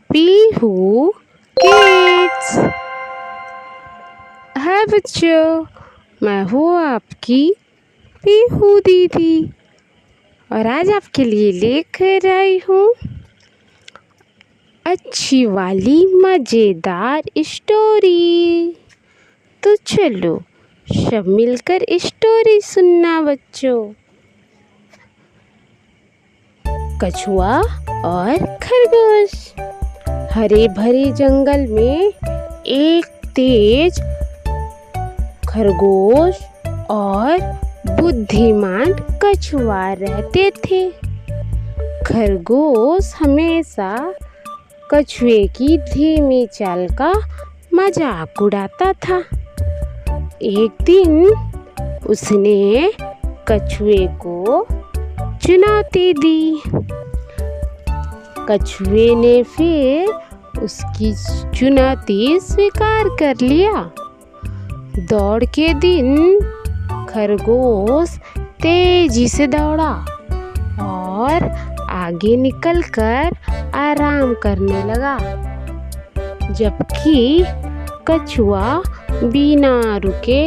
Pihu kids. है बच्चों, मैं हूँ आपकी पीहू दीदी और आज आपके लिए लेकर आई हूँ अच्छी वाली मज़ेदार स्टोरी। तो चलो सब मिलकर स्टोरी सुनना बच्चों। कछुआ और खरगोश। हरे भरे जंगल में एक तेज खरगोश और बुद्धिमान कछुआ रहते थे। खरगोश हमेशा कछुए की धीमी चाल का मजाक उड़ाता था। एक दिन उसने कछुए को चुनौती दी। कछुए ने फिर उसकी चुनौती स्वीकार कर लिया। दौड़ के दिन खरगोश तेजी से दौड़ा और आगे निकलकर आराम करने लगा, जबकि कछुआ बिना रुके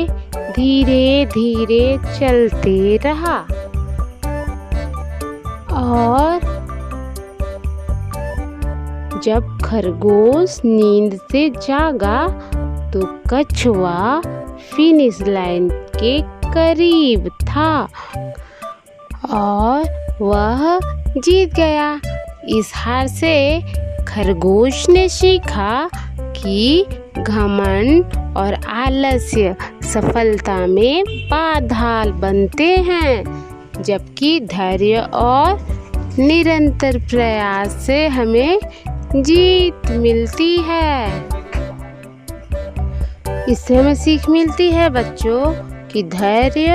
धीरे धीरे चलते रहा। और जब खरगोश नींद से जागा तो कछुआ फिनिश लाइन के करीब था और वह जीत गया। इस हार से खरगोश ने सीखा कि घमंड और आलस्य सफलता में बाधा बनते हैं, जबकि धैर्य और निरंतर प्रयास से हमें जीत मिलती है। इससे हमें सीख मिलती है बच्चों कि धैर्य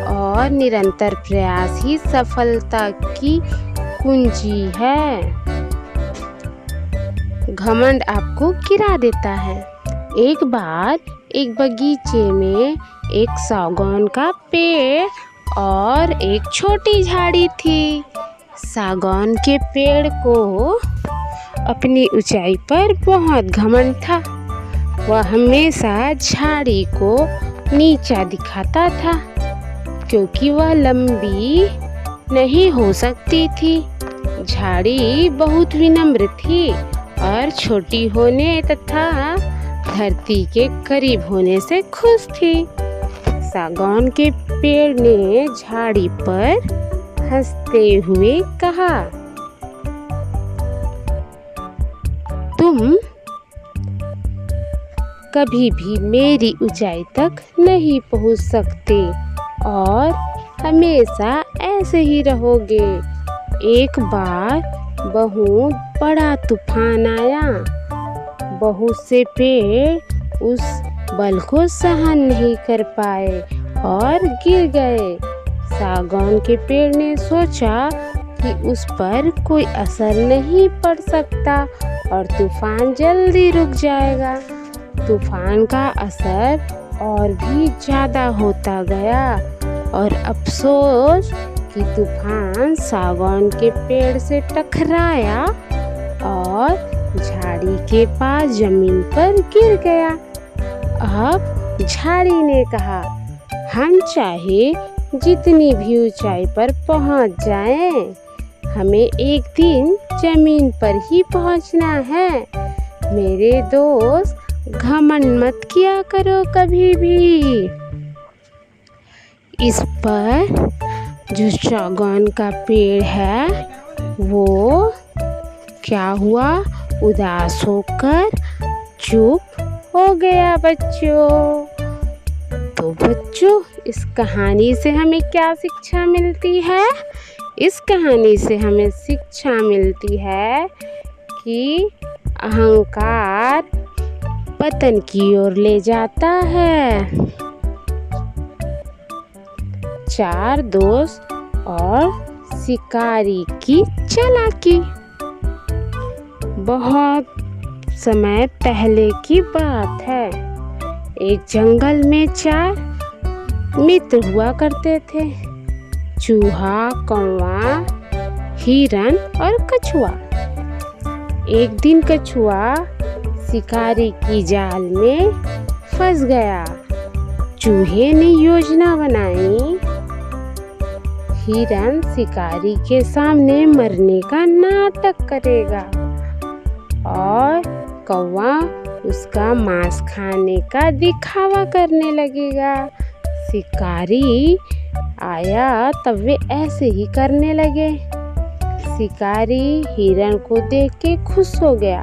और निरंतर प्रयास ही सफलता की कुंजी है। घमंड आपको गिरा देता है। एक बार एक बगीचे में एक सागौन का पेड़ और एक छोटी झाड़ी थी। सागौन के पेड़ को अपनी ऊंचाई पर बहुत घमंड था। वह हमेशा झाड़ी को नीचा दिखाता था क्योंकि वह लंबी नहीं हो सकती थी। झाड़ी बहुत विनम्र थी और छोटी होने तथा धरती के करीब होने से खुश थी। सागौन के पेड़ ने झाड़ी पर हंसते हुए कहा, तुम कभी भी मेरी ऊंचाई तक नहीं पहुंच सकते और हमेशा ऐसे ही रहोगे। एक बार बहुत बड़ा तूफान आया। बहुत से पेड़ उस बल को सहन नहीं कर पाए और गिर गए। सागौन के पेड़ ने सोचा कि उस पर कोई असर नहीं पड़ सकता और तूफान जल्दी रुक जाएगा। तूफान का असर और भी ज़्यादा होता गया और अफसोस कि तूफान सागौन के पेड़ से टकराया और झाड़ी के पास जमीन पर गिर गया। अब झाड़ी ने कहा, हम चाहे जितनी भी ऊंचाई पर पहुंच जाएं, हमें एक दिन जमीन पर ही पहुंचना है। मेरे दोस्त, घमंड मत किया करो कभी भी। इस पर जो सागौन का पेड़ है वो क्या हुआ, उदास होकर चुप हो गया बच्चों। तो बच्चों, इस कहानी से हमें क्या शिक्षा मिलती है? इस कहानी से हमें शिक्षा मिलती है कि अहंकार पतन की ओर ले जाता है। चार दोस्त और शिकारी की चालाकी। बहुत समय पहले की बात है। एक जंगल में चार मित्र हुआ करते थे, चूहा, कौवा, हिरन और कछुआ। एक दिन कछुआ शिकारी की जाल में फंस गया। चूहे ने योजना बनाई, हिरन शिकारी के सामने मरने का नाटक करेगा और कौवा उसका मांस खाने का दिखावा करने लगेगा। शिकारी आया तब वे ऐसे ही करने लगे। शिकारी हिरन को देख के खुश हो गया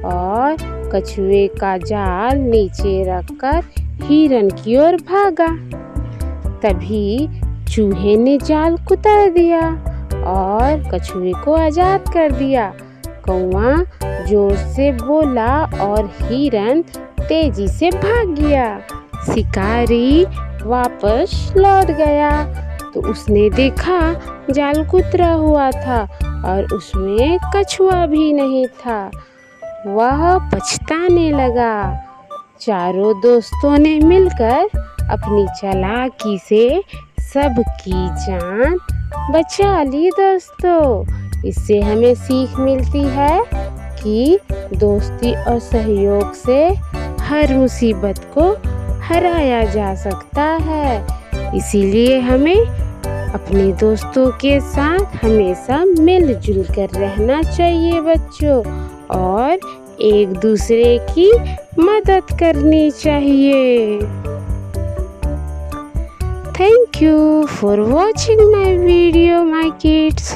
और कछुए का जाल नीचे रखकर हिरन की ओर भागा। तभी चूहे ने जाल कुतर दिया और कछुए को आजाद कर दिया। कौवा जोर से बोला और हिरन तेजी से भाग गया। शिकारी वापस लौट गया तो उसने देखा जाल कुतरा हुआ था और उसमें कछुआ भी नहीं था। वह पछताने लगा। चारों दोस्तों ने मिलकर अपनी चालाकी से सबकी जान बचा ली। दोस्तों, इससे हमें सीख मिलती है कि दोस्ती और सहयोग से हर मुसीबत को हराया जा सकता है। इसीलिए हमें अपने दोस्तों के साथ हमेशा मिलजुल कर रहना चाहिए बच्चों, और एक दूसरे की मदद करनी चाहिए। Thank you for watching my video, my kids.